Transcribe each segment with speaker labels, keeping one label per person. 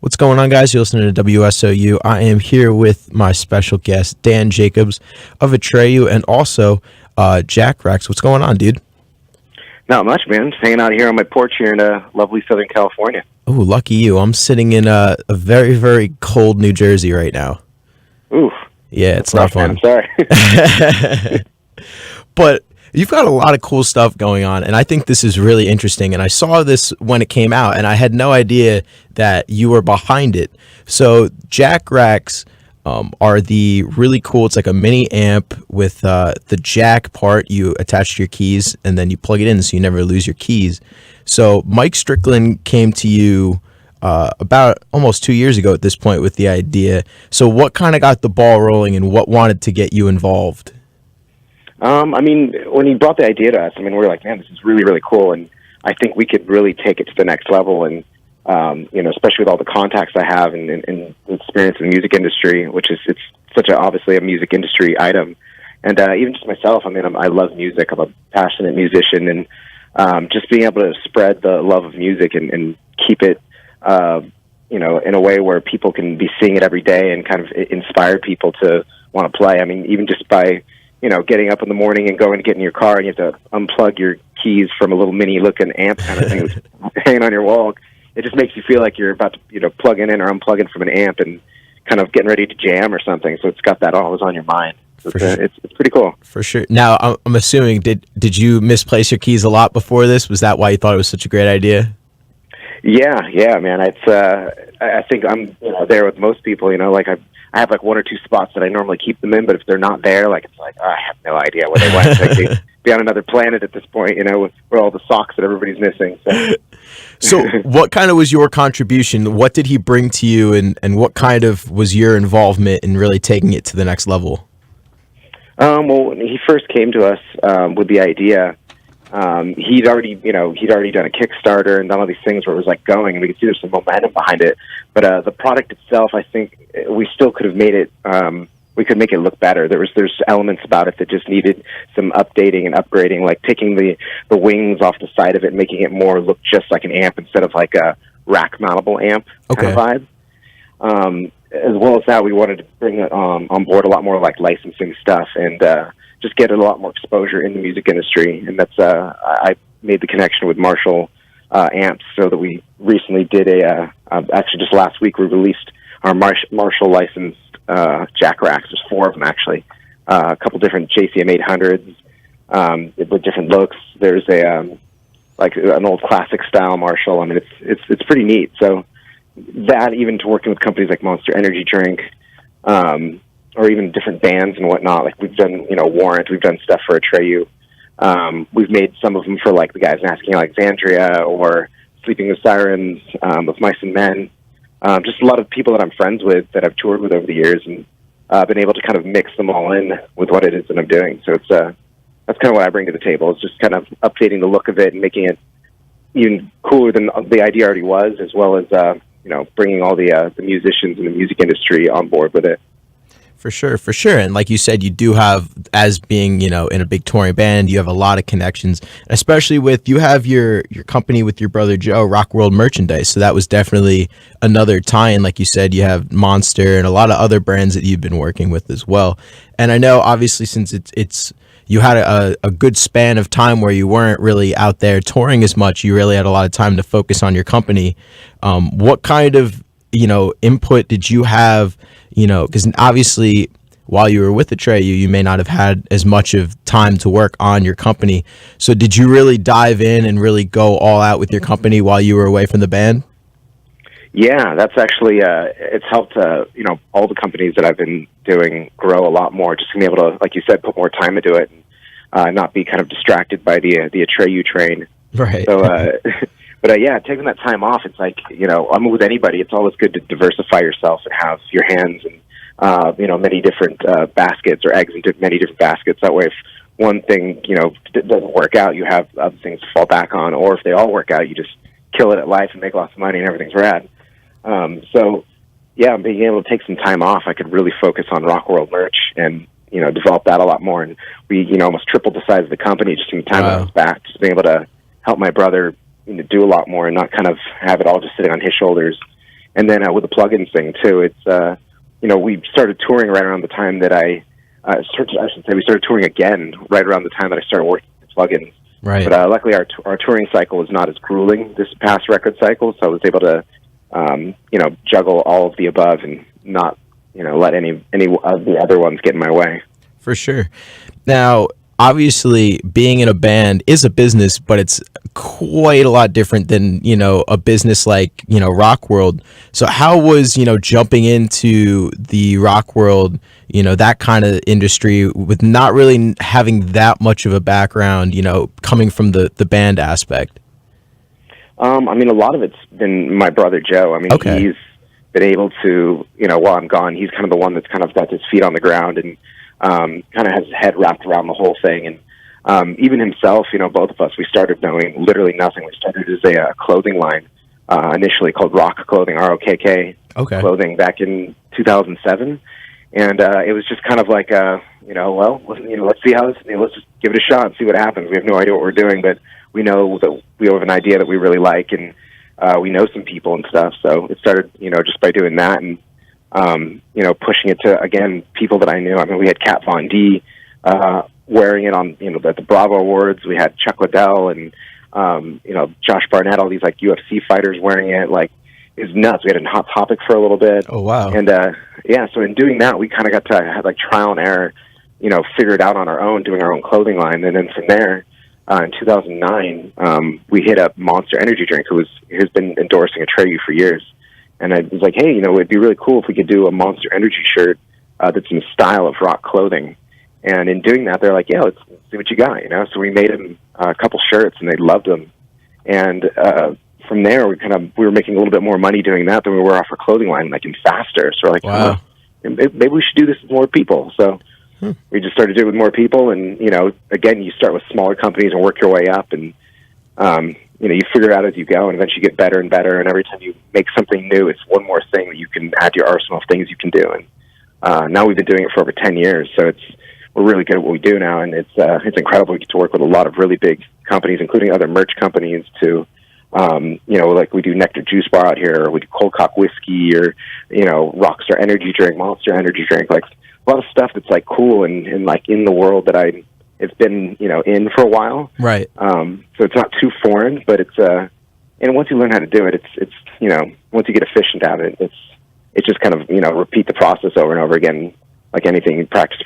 Speaker 1: What's going on, guys? You're listening to WSOU. I am here with my special guest, Dan Jacobs of Atreyu, and also Jack Rex. What's going on, dude?
Speaker 2: Not much, man. Just hanging out here on my porch here in lovely Southern California.
Speaker 1: Oh, lucky you. I'm sitting in a very, very cold New Jersey right now.
Speaker 2: Oof.
Speaker 1: Yeah, it's not fun.
Speaker 2: Man, I'm sorry.
Speaker 1: But you've got a lot of cool stuff going on, and I think this is really interesting. And I saw this when it came out, and I had no idea that you were behind it. So Jack Rex are the really cool, it's like a mini amp with the jack part. You attach to your keys, and then you plug it in so you never lose your keys. So Mike Strickland came to you about almost 2 years ago at this point with the idea. So what kind of got the ball rolling, and what wanted to get you involved?
Speaker 2: I mean, when he brought the idea to us, we were like, man, this is really, really cool, and I think we could really take it to the next level. And especially with all the contacts I have and experience in the music industry, it's such obviously a music industry item. And even just myself, I love music. I'm a passionate musician, and just being able to spread the love of music and keep it, in a way where people can be seeing it every day and kind of inspire people to want to play. Even just by getting up in the morning and going to get in your car and you have to unplug your keys from a little mini-looking amp kind of thing hanging on your wall. It just makes you feel like you're about to, plug in or unplug from an amp and kind of getting ready to jam or something. So it's got that always on your mind. So it's pretty cool. For sure.
Speaker 1: Now, I'm assuming, did you misplace your keys a lot before this? Was that why you thought it was such a great idea?
Speaker 2: Yeah, man. I think I'm there with most people. I have one or two spots that I normally keep them in, but if they're not there, I have no idea where they went. They'd be on another planet at this point, where all the socks that everybody's missing.
Speaker 1: So what kind of was your contribution? What did he bring to you, and what kind of was your involvement in really taking it to the next level?
Speaker 2: Well, when he first came to us with the idea, he'd already done a Kickstarter and done all these things where it was going, and we could see there's some momentum behind it. But the product itself, I think we still could have made it. We could make it look better. There's elements about it that just needed some updating and upgrading, like taking the wings off the side of it, and making it more look just like an amp instead of like a rack mountable amp kind of vibe. As well as that, we wanted to bring on board a lot more like licensing stuff and just get a lot more exposure in the music industry. And that's I made the connection with Marshall amps, so that we recently did actually just last week we released our Marshall licensed jack racks. There's 4 of them actually, a couple different JCM 800s with different looks. There's an old classic style Marshall. It's pretty neat. So that, even to working with companies like Monster Energy Drink, or even different bands and whatnot. Like we've done, Warrant. We've done stuff for Atreyu. We've made some of them for the guys in Asking Alexandria or Sleeping with Sirens, with Mice and Men. Just a lot of people that I'm friends with that I've toured with over the years, and been able to kind of mix them all in with what it is that I'm doing. So it's that's kind of what I bring to the table. It's just kind of updating the look of it and making it even cooler than the idea already was, as well as bringing all the musicians in the music industry on board with it.
Speaker 1: For sure. And like you said, you do have, as being, in a big touring band, you have a lot of connections, especially you have your company with your brother Joe, Rock World Merchandise. So that was definitely another tie-in. Like you said, you have Monster and a lot of other brands that you've been working with as well. And I know, obviously, since it's you had a good span of time where you weren't really out there touring as much, you really had a lot of time to focus on your company. What kind of, input did you have? Because obviously while you were with Atreyu, you may not have had as much of time to work on your company. So did you really dive in and really go all out with your company while you were away from the band?
Speaker 2: Yeah, that's actually, it's helped, all the companies that I've been doing grow a lot more, just to be able to, like you said, put more time into it and not be kind of distracted by the Atreyu train.
Speaker 1: Right.
Speaker 2: So, but yeah, taking that time off, it's like, I'm with anybody. It's always good to diversify yourself and have your hands in, many different baskets, or eggs into many different baskets. That way, if one thing, doesn't work out, you have other things to fall back on. Or if they all work out, you just kill it at life and make lots of money and everything's rad. So, yeah, being able to take some time off, I could really focus on Rock World merch and, develop that a lot more. And we, almost tripled the size of the company just in time I was back, just being able to help my brother do a lot more and not kind of have it all just sitting on his shoulders. And then with the plugins thing too, it's we started touring right around the time that I should say we started touring again right around the time that I started working with plugins.
Speaker 1: Right.
Speaker 2: But luckily, our touring cycle was not as grueling this past record cycle, so I was able to juggle all of the above and not let any of the other ones get in my way.
Speaker 1: For sure. Now, obviously, being in a band is a business, but it's quite a lot different than, a business like, Rock World. So how was, jumping into the Rock World, that kind of industry with not really having that much of a background, coming from the band aspect?
Speaker 2: A lot of it's been my brother Joe.
Speaker 1: Okay.
Speaker 2: He's been able to, while I'm gone, he's kind of the one that's kind of got his feet on the ground and kind of has his head wrapped around the whole thing. And even himself, both of us, we started knowing literally nothing. We started as a clothing line, initially called Rock Clothing, ROKK Clothing, back in 2007. And it was just kind of like, let's see how this, let's just give it a shot and see what happens. We have no idea what we're doing, but we know that we have an idea that we really like, and we know some people and stuff. So it started, just by doing that and, pushing it to, again, people that I knew. We had Kat Von D wearing it on, the Bravo Awards. We had Chuck Liddell and, Josh Barnett, all these, UFC fighters wearing it. It was nuts. We had it in Hot Topic for a little bit.
Speaker 1: Oh, wow.
Speaker 2: And, so in doing that, we kind of got to have, trial and error, figure it out on our own, doing our own clothing line. And then from there, in 2009, we hit up Monster Energy Drink, who's been endorsing Atreyu for years. And I was like, hey, it'd be really cool if we could do a Monster Energy shirt that's in the style of rock clothing. And in doing that, they're like, yeah, let's see what you got, So we made them a couple shirts, and they loved them. And from there, we were making a little bit more money doing that than we were off our clothing line, in faster. So we're like,
Speaker 1: wow,
Speaker 2: maybe we should do this with more people. So we just started doing it with more people. And, again, you start with smaller companies and work your way up. And, you figure it out as you go, and eventually you get better and better. And every time you make something new, it's one more thing that you can add to your arsenal of things you can do. And now we've been doing it for over 10 years. So we're really good at what we do now. And it's incredible. We get to work with a lot of really big companies, including other merch companies too. We do Nectar Juice Bar out here, or we do Cold Cock Whiskey, or, Rockstar Energy Drink, Monster Energy Drink, a lot of stuff that's cool and in the world that it's been, in for a while.
Speaker 1: Right.
Speaker 2: So it's not too foreign, but it's, and once you learn how to do it, it's, once you get efficient at it, it's just kind of, repeat the process over and over again. Like anything, you practice,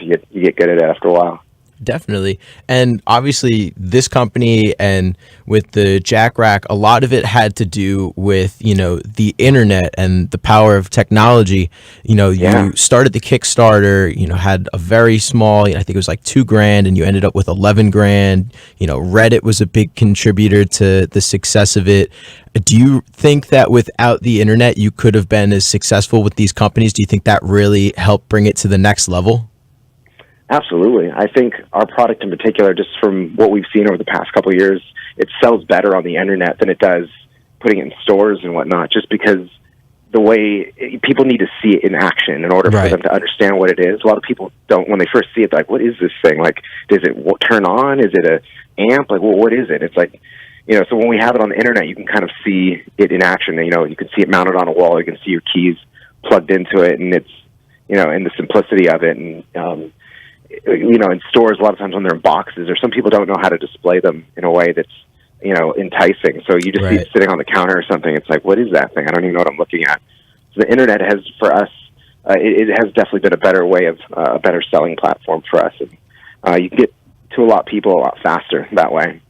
Speaker 2: you get good at it after a while.
Speaker 1: Definitely. And obviously this company and with the Jack Rack, a lot of it had to do with, the internet and the power of technology. You started the Kickstarter, had a very small, I think it was $2,000, and you ended up with $11,000. Reddit was a big contributor to the success of it. Do you think that without the internet, you could have been as successful with these companies? Do you think that really helped bring it to the next level?
Speaker 2: Absolutely. I think our product in particular, just from what we've seen over the past couple of years, it sells better on the internet than it does putting it in stores and whatnot, just because the way people need to see it in action in order for them to understand what it is. A lot of people don't, when they first see it, they're like, what is this thing? Does it turn on? Is it an amp? What is it? It's so when we have it on the internet, you can kind of see it in action. You can see it mounted on a wall. You can see your keys plugged into it, and it's, and the simplicity of it. And, in stores, a lot of times when they're in boxes, or some people don't know how to display them in a way that's, enticing. So you just see it sitting on the counter or something. It's like, what is that thing? I don't even know what I'm looking at. So the internet has, for us, it has definitely been a better way of a better selling platform for us. And you can get to a lot of people a lot faster that way.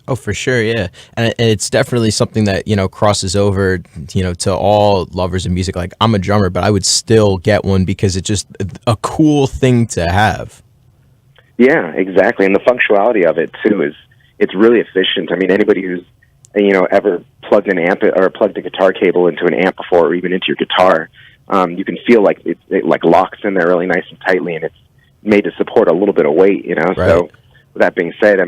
Speaker 1: Oh, for sure, yeah. And it's definitely something that, crosses over, to all lovers of music. I'm a drummer, but I would still get one because it's just a cool thing to have.
Speaker 2: Yeah, exactly. And the functionality of it, too, it's really efficient. Anybody who's, ever plugged an amp or plugged a guitar cable into an amp before, or even into your guitar, you can feel like it locks in there really nice and tightly, and it's made to support a little bit of weight,
Speaker 1: Right.
Speaker 2: So with that being said,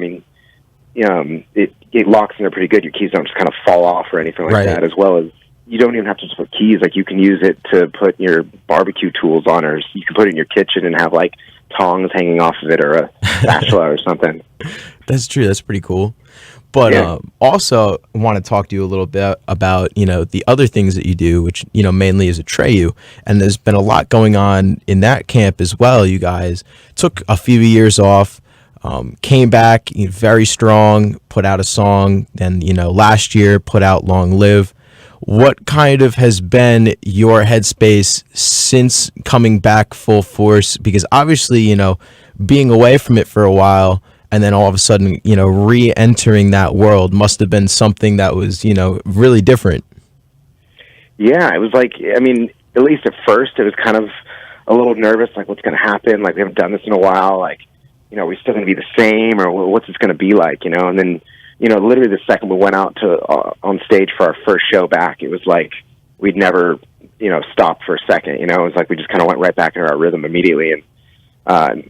Speaker 2: it locks in there pretty good. Your keys don't just kind of fall off or anything like that, as well as you don't even have to just put keys. You can use it to put your barbecue tools on, or you can put it in your kitchen and have tongs hanging off of it, or a spatula or something.
Speaker 1: That's true. That's pretty cool. But
Speaker 2: Yeah.
Speaker 1: also want to talk to you a little bit about, the other things that you do, which, mainly is Atreyu. And there's been a lot going on in that camp as well. You guys took a few years off, came back very strong, put out a song, then, last year put out Long Live. What kind of has been your headspace since coming back full force? Because obviously, being away from it for a while, and then all of a sudden, re-entering that world must have been something that was, really different.
Speaker 2: Yeah, it was like, I mean, at least at first, it was kind of a little nervous, like, what's going to happen? Like, we haven't done this in a while. Like, we're still going to be the same, or what's this going to be like, And then, literally the second we went out to on stage for our first show back, it was like we'd never, stopped for a second. It was like we just kind of went right back into our rhythm immediately. And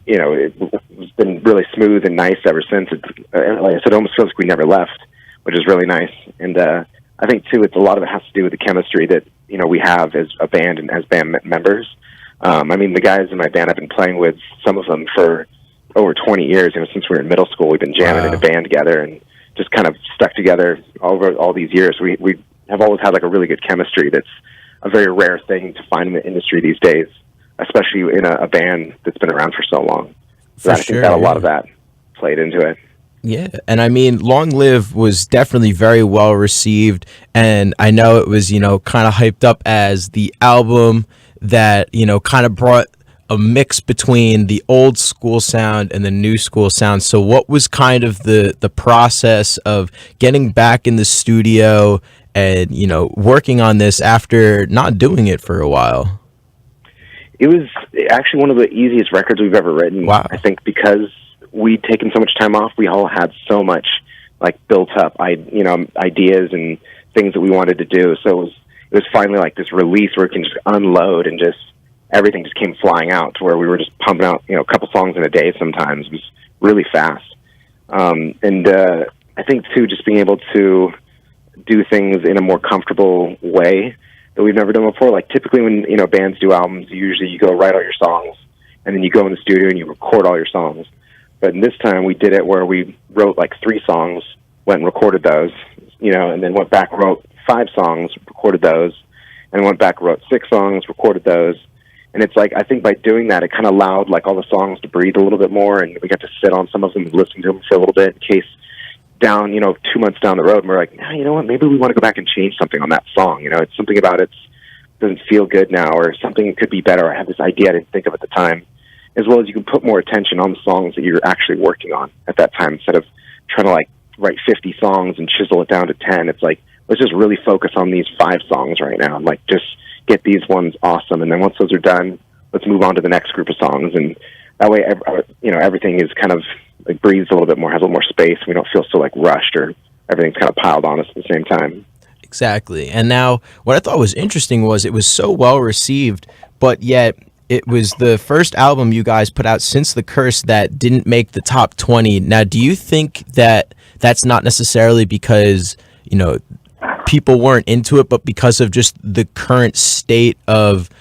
Speaker 2: it's been really smooth and nice ever since. Like I said, it almost feels like we never left, which is really nice. And I think too, a lot of it has to do with the chemistry that we have as a band and as band members. I mean, the guys in my band, I've been playing with some of them for over 20 years. Since we were in middle school, we've been jamming in a band together and just kind of stuck together over all these years. We have always had like a really good chemistry. That's a very rare thing to find in the industry these days, especially in a band that's been around for so long. So I think that a lot of that played into it.
Speaker 1: Yeah, and I mean, Long Live was definitely very well received, and I know it was, kind of hyped up as the album that, kind of brought a mix between the old school sound and the new school sound. So what was kind of the process of getting back in the studio and, working on this after not doing it for a while?
Speaker 2: It was actually one of the easiest records we've ever written.
Speaker 1: Wow.
Speaker 2: I think because we'd taken so much time off, we all had so much like built up, ideas and things that we wanted to do. So it was finally like this release where we can just unload and just everything just came flying out to where we were just pumping out, a couple songs in a day sometimes. It was really fast. I think too, just being able to do things in a more comfortable way that we've never done before. Like typically when, bands do albums, usually you go write all your songs and then you go in the studio and you record all your songs. But in this time we did it where we wrote like 3 songs, went and recorded those, and then went back, wrote 5 songs, recorded those, and went back, wrote 6 songs, recorded those. And it's like, I think by doing that, it kind of allowed like all the songs to breathe a little bit more, and we got to sit on some of them and listen to them for a little bit in case down, 2 months down the road, and we're like, you know what, maybe we want to go back and change something on that song. It's something about it doesn't feel good now, or something could be better. I have this idea I didn't think of at the time. As well as you can put more attention on the songs that you're actually working on at that time instead of trying to like write 50 songs and chisel it down to 10. It's like, let's just really focus on these 5 songs right now. Like just get these ones awesome. And then once those are done, let's move on to the next group of songs. And that way, everything is kind of like breathes a little bit more, has a little more space. We don't feel so like rushed or everything's kind of piled on us at the same time.
Speaker 1: Exactly. And now what I thought was interesting was it was so well received, but yet it was the first album you guys put out since The Curse that didn't make the top 20. Now, do you think that that's not necessarily because, people weren't into it, but because of just the current state of,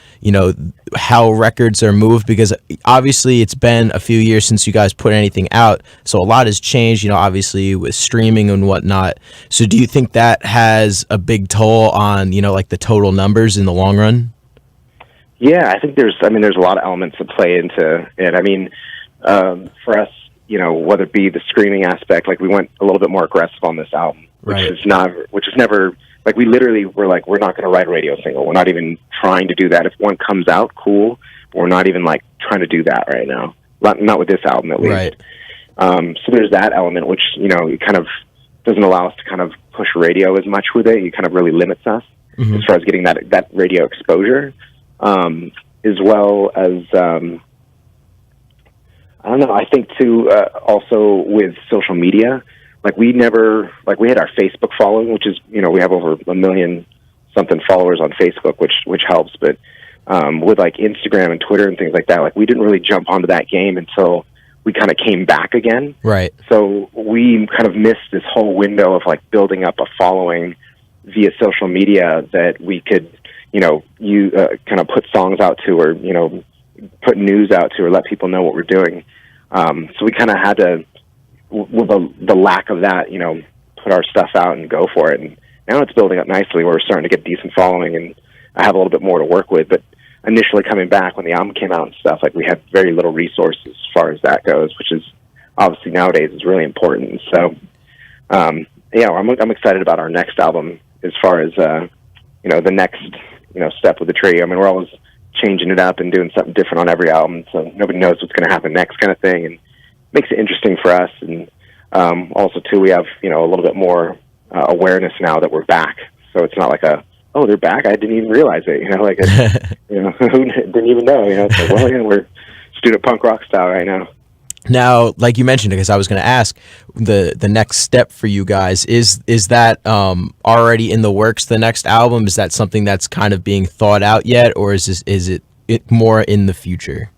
Speaker 1: how records are moved? Because obviously it's been a few years since you guys put anything out. So a lot has changed, obviously with streaming and whatnot. So do you think that has a big toll on, like the total numbers in the long run?
Speaker 2: Yeah, I think there's a lot of elements that play into it. I mean, for us, whether it be the screaming aspect, like we went a little bit more aggressive on this album, which is never, like we literally were like, we're not going to write a radio single. We're not even trying to do that. If one comes out, cool. But we're not even like trying to do that right now. Not with this album, at least.
Speaker 1: Right.
Speaker 2: So there's that element, which, it kind of doesn't allow us to kind of push radio as much with it. It kind of really limits us as far as getting that radio exposure. As well as, I don't know, I think too, also with social media, like we had our Facebook following, which is, we have over 1 million something followers on Facebook, which helps. But, with like Instagram and Twitter and things like that, like we didn't really jump onto that game until we kind of came back again.
Speaker 1: Right.
Speaker 2: So we kind of missed this whole window of like building up a following via social media that we could, you kind of put songs out to, or, put news out to, or let people know what we're doing. So we kind of had to, with the lack of that, put our stuff out and go for it. And now it's building up nicely. We're starting to get a decent following, and I have a little bit more to work with. But initially coming back when the album came out and stuff, like we had very little resources as far as that goes, which is obviously nowadays is really important. So, yeah, I'm excited about our next album as far as, you know, the next, you know, step with the trio. I mean, we're always changing it up and doing something different on every album, so nobody knows what's going to happen next kind of thing, and makes it interesting for us. And also, too, we have, you know, a little bit more awareness now that we're back. So it's not like oh, they're back? I didn't even realize it, you know, like, you know, who didn't even know, you know, it's like, well, yeah, we're student punk rock style right now.
Speaker 1: Now, like you mentioned, because I was going to ask, the next step for you guys, is that already in the works, the next album? Is that something that's kind of being thought out yet, or is it more in the future?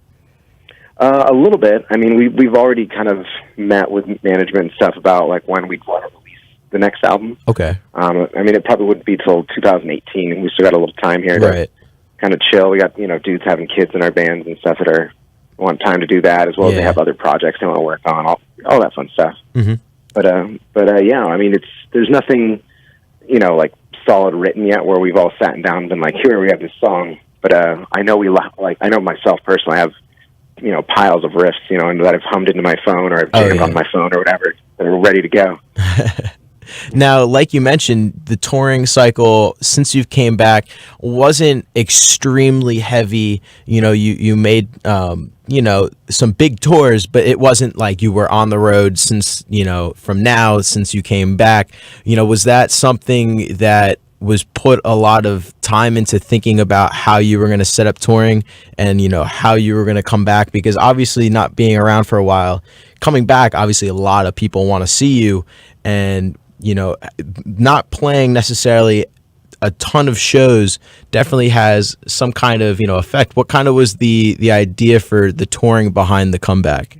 Speaker 2: A little bit. I mean, we've already kind of met with management and stuff about like when we'd want to release the next album.
Speaker 1: Okay.
Speaker 2: I mean, it probably wouldn't be till 2018. We still got a little time here to kind of chill. We got, you know, dudes having kids in our bands and stuff that want time to do that, as well as they have other projects they want to work on, all that fun stuff.
Speaker 1: Mm-hmm.
Speaker 2: But yeah, I mean, there's nothing, you know, like solid written yet where we've all sat down and been like, here we have this song. But I know I know myself personally, I have, you know, piles of riffs, you know, and that I've hummed into my phone, or I've jammed on my phone or whatever, that are ready to go.
Speaker 1: Now, like you mentioned, the touring cycle since you've came back wasn't extremely heavy. You know, you made you know, some big tours, but it wasn't like you were on the road since, you know, since you came back. You know, was that something that was put a lot of time into thinking about how you were going to set up touring and, you know, how you were going to come back? Because obviously not being around for a while, coming back, obviously a lot of people want to see you, and, you know, not playing necessarily a ton of shows definitely has some kind of, you know, effect. What kind of was the idea for the touring behind the comeback?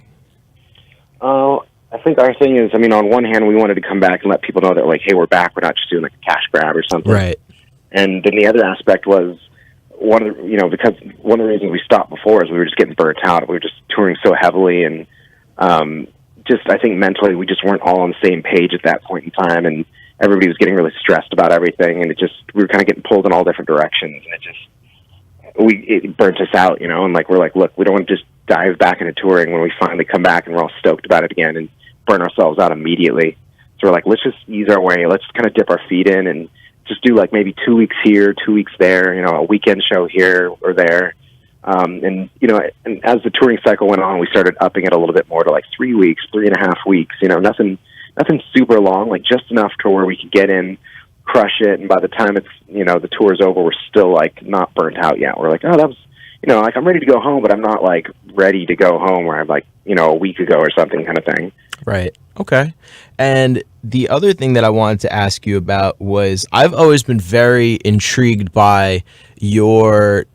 Speaker 2: I think our thing is, I mean, on one hand, we wanted to come back and let people know that, like, hey, we're back. We're not just doing like a cash grab or something.
Speaker 1: Right.
Speaker 2: And then the other aspect was because one of the reasons we stopped before is we were just getting burnt out. We were just touring so heavily, and just, I think mentally we just weren't all on the same page at that point in time, and everybody was getting really stressed about everything, and we were kind of getting pulled in all different directions, and it burnt us out, you know. And like, we're like, look, we don't want to just dive back into touring when we finally come back and we're all stoked about it again and burn ourselves out immediately. So we're like, let's just ease our way. Let's kind of dip our feet in and just do like maybe 2 weeks here, 2 weeks there, you know, a weekend show here or there. And, you know, and as the touring cycle went on, we started upping it a little bit more to like 3 weeks, 3.5 weeks, you know, nothing super long, like just enough to where we could get in, crush it. And by the time it's, you know, the tour's over, we're still like not burnt out yet. We're like, oh, that was, you know, like I'm ready to go home, but I'm not like ready to go home where I'm like, you know, a week ago or something kind of thing.
Speaker 1: Right. Okay. And the other thing that I wanted to ask you about was, I've always been very intrigued by your,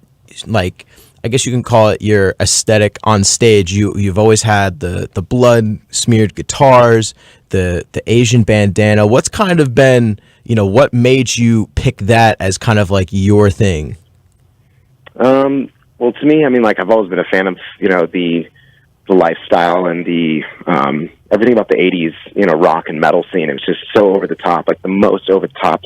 Speaker 1: like, I guess you can call it your aesthetic on stage. You've always had the blood smeared guitars, the Asian bandana. What's kind of been, you know, what made you pick that as kind of like your thing?
Speaker 2: Well, to me, I mean, like, I've always been a fan of, you know, the lifestyle and the everything about the 80s, you know, rock and metal scene. It was just so over the top, like the most over the top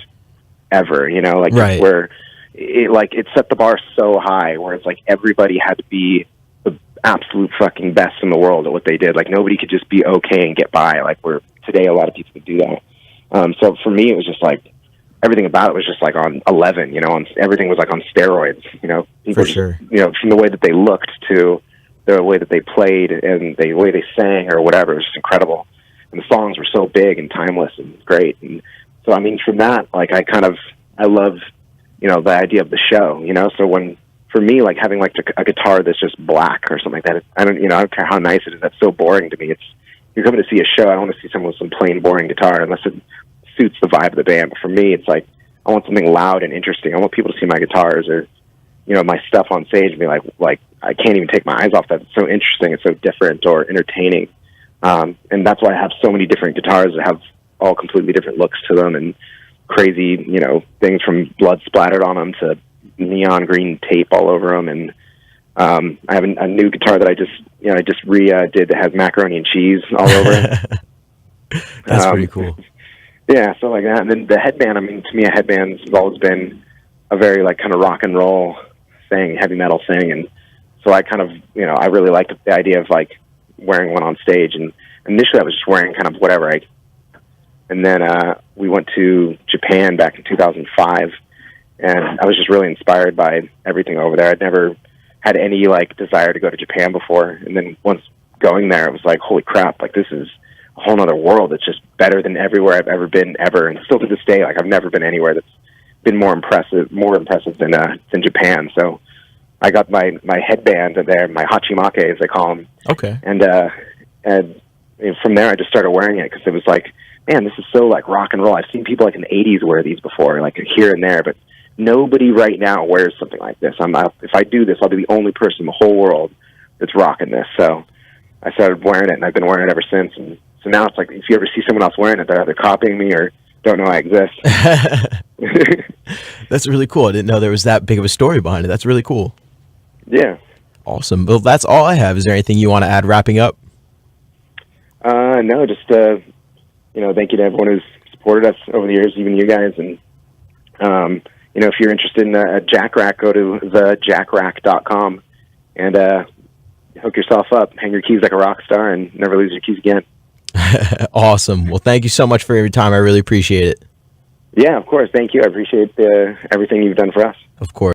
Speaker 2: ever, you know, like
Speaker 1: right.
Speaker 2: Where it set the bar so high where it's like everybody had to be the absolute fucking best in the world at what they did. Like nobody could just be okay and get by. Like where today a lot of people could do that. So for me, it was just like everything about it was just like on 11, you know, everything was like on steroids, you know, people,
Speaker 1: for sure.
Speaker 2: You know, from the way that they looked to the way that they played and the way they sang or whatever. It was just incredible. And the songs were so big and timeless and great. And so, I mean, from that, like, I love, you know, the idea of the show, you know? So for me, like having like a guitar that's just black or something like that, I don't care how nice it is. That's so boring to me. You're coming to see a show. I don't want to see someone with some plain boring guitar unless it suits the vibe of the band. But for me, it's like, I want something loud and interesting. I want people to see my guitars or, you know, my stuff on stage and be like, I can't even take my eyes off that. It's so interesting. It's so different or entertaining. And that's why I have so many different guitars that have all completely different looks to them and crazy, you know, things from blood splattered on them to neon green tape all over them. And I have a new guitar that I just redid that has macaroni and cheese all over it.
Speaker 1: That's pretty cool.
Speaker 2: Yeah, so like that. And then the headband, I mean, to me, a headband's always been a very, like, kind of rock and roll thing, heavy metal thing. And so I kind of, I really liked the idea of, like, wearing one on stage. And initially I was just wearing kind of whatever. And then we went to Japan back in 2005, and I was just really inspired by everything over there. I'd never had any, like, desire to go to Japan before. And then once going there, it was like, holy crap, like, this is a whole other world. It's just better than everywhere I've ever been ever. And still to this day, like, I've never been anywhere that's been more impressive than Japan. So I got my headband there, my hachimake, as they call them.
Speaker 1: Okay.
Speaker 2: And from there, I just started wearing it because it was like, man, this is so, like, rock and roll. I've seen people, like, in the 80s wear these before, like, here and there, but nobody right now wears something like this. If I do this, I'll be the only person in the whole world that's rocking this. So I started wearing it, and I've been wearing it ever since. And so now it's like, if you ever see someone else wearing it, they're either copying me or don't know I exist.
Speaker 1: That's really cool. I didn't know there was that big of a story behind it. That's really cool.
Speaker 2: Yeah.
Speaker 1: Awesome. Well, that's all I have. Is there anything you want to add wrapping up?
Speaker 2: No, just, thank you to everyone who's supported us over the years, even you guys. And, if you're interested in a jack rack, go to thejackrack.com and hook yourself up, hang your keys like a rock star, and never lose your keys again.
Speaker 1: Awesome. Well, thank you so much for your time. I really appreciate it.
Speaker 2: Yeah, of course. Thank you. I appreciate everything you've done for us.
Speaker 1: Of course.